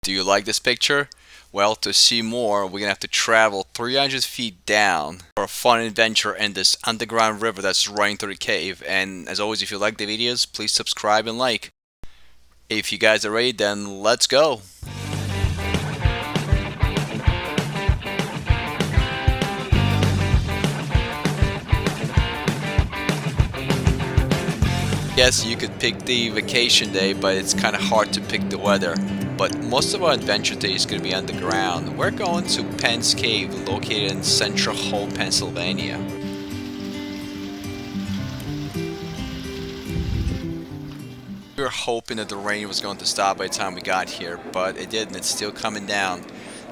Do you like this picture? Well, to see more, we're gonna have to travel 300 feet down for a fun adventure in this underground river that's running through the cave. And as always, if you like the videos, please subscribe and like. If you guys are ready, then let's go. Yes, you could pick the vacation day, but it's kind of hard to pick the weather. But most of our adventure day is going to be underground. We're going to Penn's Cave, located in Central Hall, Pennsylvania. We were hoping that the rain was going to stop by the time we got here, but it didn't. It's still coming down.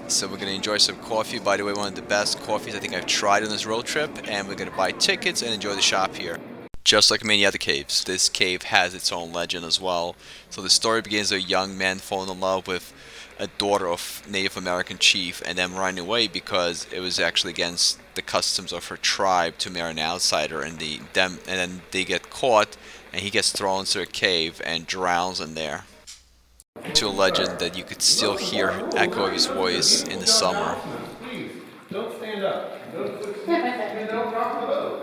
So we're going to enjoy some coffee. By the way, one of the best coffees I think I've tried on this road trip. And we're going to buy tickets and enjoy the shop here. Just like many other caves, this cave has its own legend as well. So the story begins with a young man falling in love with a daughter of Native American chief and then running away because it was actually against the customs of her tribe to marry an outsider, and then they get caught and he gets thrown into a cave and drowns in there. To a legend that you could still hear echo of his voice in the summer. Please, don't stand up. Don't rock the boat.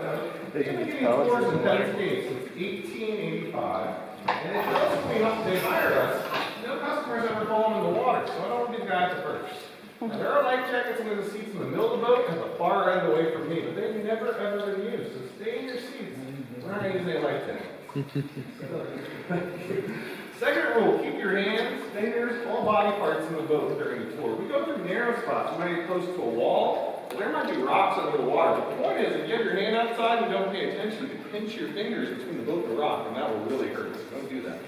They're going to give you tours in Penn since 1885. And it does clean up, they hire us. No customers ever fallen in the water, so I don't want to be the guy first. Now, there are life jackets under the seats in the middle of the boat and at the far end away from me, but they've never ever been used, so stay in your seats. We're not going to use any life jackets. Second rule, keep your hands, fingers, all body parts in the boat during the tour. We go through narrow spots. You might get close to a wall. There might be rocks under the water. But the point is, if you have your hand outside and don't pay attention, you can pinch your fingers between the boat and the rock, and that will really hurt. So don't do that.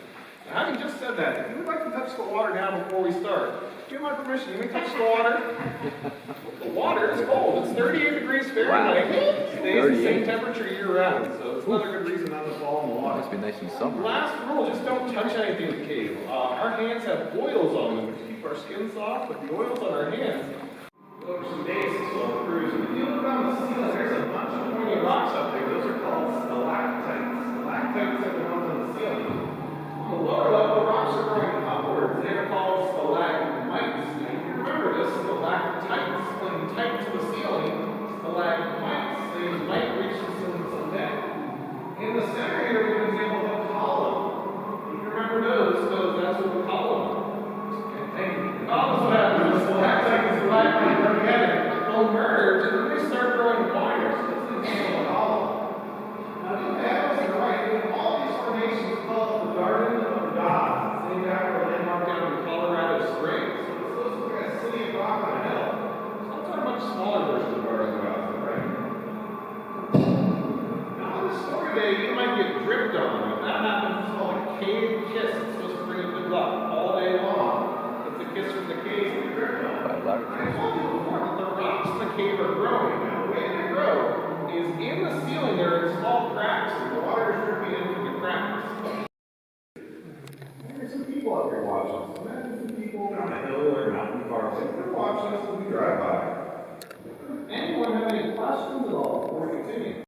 Now, having just said that, if you would like to touch the water now before we start, give my permission. You may touch the water. The water is cold. It's 38 degrees Fahrenheit. It stays the same temperature year-round, so it's another good reason not to fall in the water. Must be nice in summer. Last rule, just don't touch anything in the cave. Our hands have oils on them to keep our skin soft, but the oils on our hands go over some basics while we're cruising. If you look around the ceiling, there's a bunch of pointy rocks up there. Those are called stalactites. Stalactites are the ones on the ceiling. On the lower level, the rocks are growing upwards. They're called stalagmites. Now, you can remember this, stalactites cling tight to the ceiling. Stalagmites, they might reach the ceiling someday. In the center here, we have an example of a column. You can remember those, that's what we call them. Okay, thank you. The columns, what happens is stalactite and stalagmite come together, they'll merge, and then they start growing wider. So this is an example of a column. Now, look at that, to the right, we have all these formations called the Garden of Gods. It's named after a landmark down in Colorado Springs. So it's supposed to look like a city of rock on a hill. So I'm talking about a much smaller version of the Garden of Gods, right? Today, you might get dripped on. If that happens, it's called a cave kiss. It's supposed to bring you good luck all day long. It's a kiss from the cave that you dripped on. I told you before that the rocks in the cave are growing. Now, the way they grow is in the ceiling there are small cracks, and the water is dripping in through the cracks. There's some people out there watching us. Imagine some people on a hill or a mountain far away. They're watching us as we drive by. Anyone have any questions at all before we continue?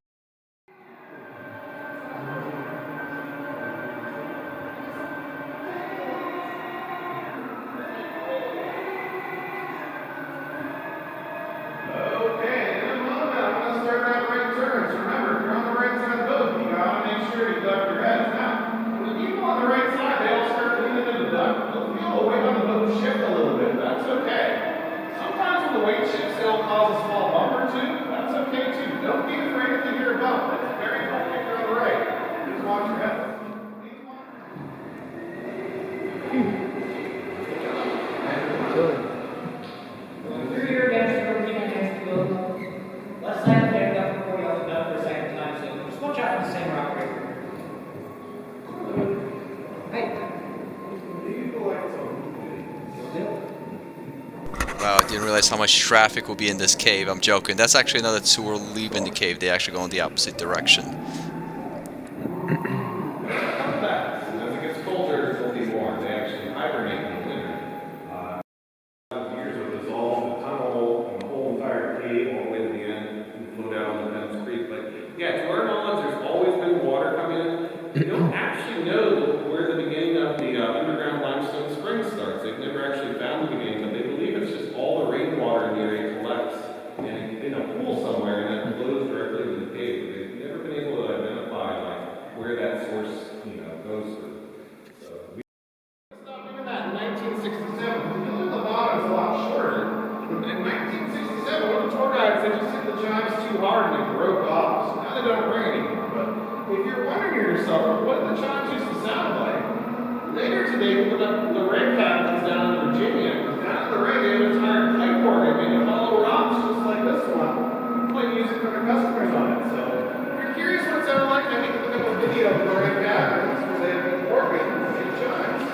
Wow, I didn't realize how much traffic will be in this cave. I'm joking. That's actually another tour leaving the cave. They actually go in the opposite direction. As it gets colder, it'll be warm. They actually hibernate in the winter. Years of dissolve the tunnel and the whole entire cave all the way to the end and flow down the Penn Creek. But yeah, to our knowledge, there's always been water coming in. They don't actually know where the beginning of the underground limestone spring starts. They've never actually found 1967. The the bottom is a lot shorter. But in 1967, one of the tour guides, they just hit the chimes too hard and they broke off. So now they don't ring anymore. But if you're wondering to yourself, what did the chimes used to sound like? Later today, we put up the red cabins down in Virginia. Down in the red, they have an entire pipe organ made of hollow rocks just like this one. Play music for their customers on it. So if you're curious what it sounded like, I think look up a video of the red cabins where they have an organ and chimes.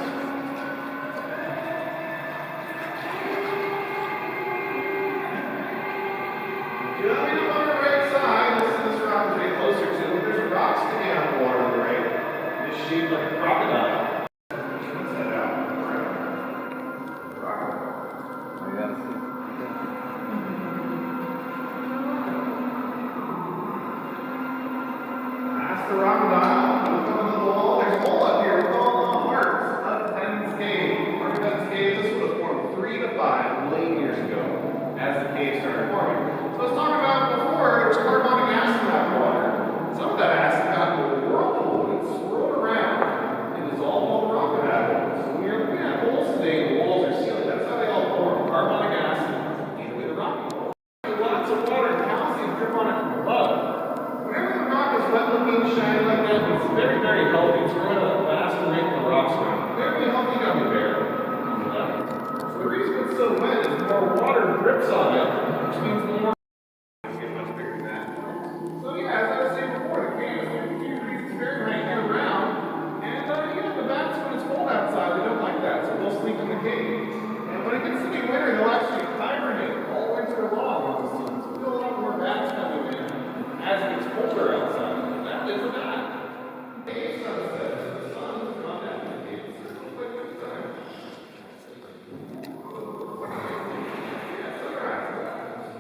You know, we don't on the right side. This rock is way closer to it. There's a rock sticking out of the water on the right. It's shaped like a crocodile. The crocodile, look on the wall. There's a hole up here with all the parts of Penn's cave. Part of Penn's cave, this would have formed 3 to 5 million years ago as the cave started forming. So let's talk about before, there was carbonic acid in that water. Some of that acid got into a whirlpool and swirled around and dissolved all the rock it had. So when you're looking at holes today, the walls are sealed. That's how they all form. Carbonic acid and with the rocky wall. Lots of water and calcium drip on it from above. Whenever the rock is wet looking, shiny like that, it's very, very healthy. It's growing at a faster rate than the rocks around. Very healthy gummy bear on the left. So the reason it's so wet is more water drips on it, which means the more get much bigger than that. So yeah, as I was saying before, the cave is 52 degrees Fahrenheit year round. And the bats, when it's cold outside, they don't like that, so they'll sleep in the cave. And when it gets to be winter, they'll actually hibernate all winter long on the sun. So we feel a lot more bats coming in as it gets colder outside. That is a bat. Cave sunset. The sun has gone down in the cave. It's a little quick this time. Yeah, sunrise.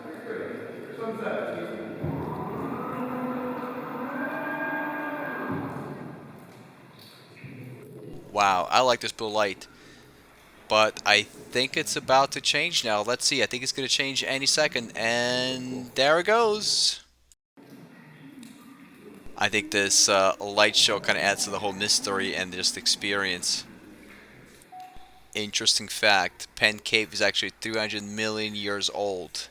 Pretty pretty. Sunset. Wow, I like this blue light. But I think it's about to change now. Let's see. I think it's going to change any second. And there it goes. I think this light show kind of adds to the whole mystery and just experience. Interesting fact, Penn Cave is actually 300 million years old,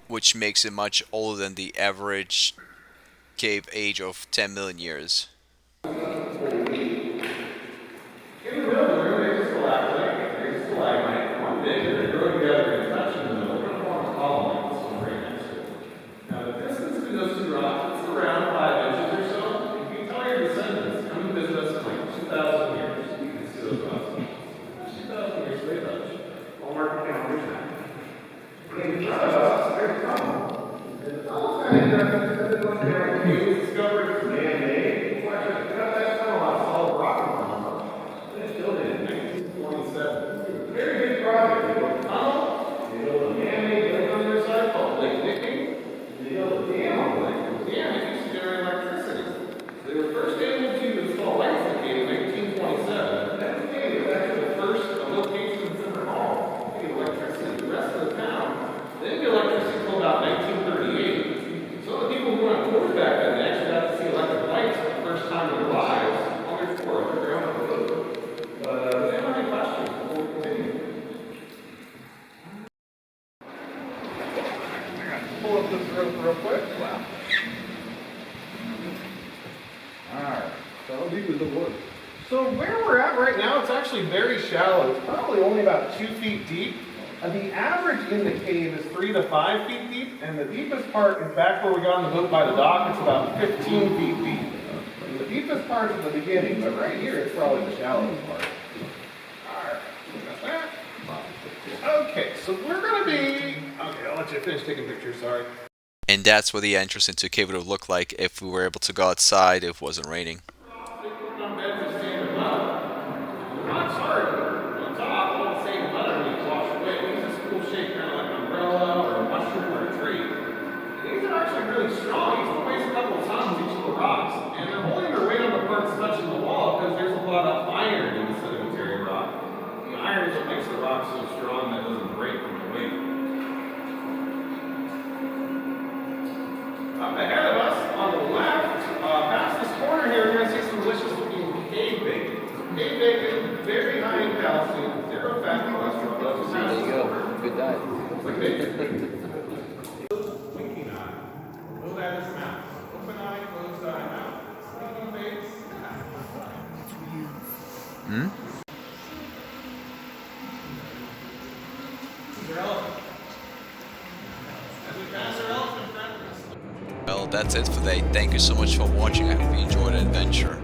which makes it much older than the average cave age of 10 million years. Pull up this rope real quick. Wow. Alright. So how deep is the wood? So where we're at right now, it's actually very shallow. It's probably only about 2 feet deep. The average in the cave is 3 to 5 feet deep, and the deepest part is back where we got on the boat by the dock. It's about 15 feet deep. And the deepest part is the beginning, but right here it's probably the shallowest part. Alright, got that. Okay, so we're gonna be. Okay, I'll let you finish taking pictures, sorry. And that's what the entrance into a cave would have looked like if we were able to go outside if it wasn't raining. Touching the wall because there's a lot of iron in the sedimentary rock. The iron is what makes the rock so strong that it doesn't break from the weight. Up ahead of us, on the left, past this corner here, you're going to see some delicious looking cave bait. Eight bacon, very high in calcium, zero fat, cholesterol. Doesn't There have you go. Good diet. like bacon. Winking eye. Hold that as mouth. Open eye, closed eye, mouth. Sneaking face. Hmm? Well, that's it for today. Thank you so much for watching. I hope you enjoyed the adventure.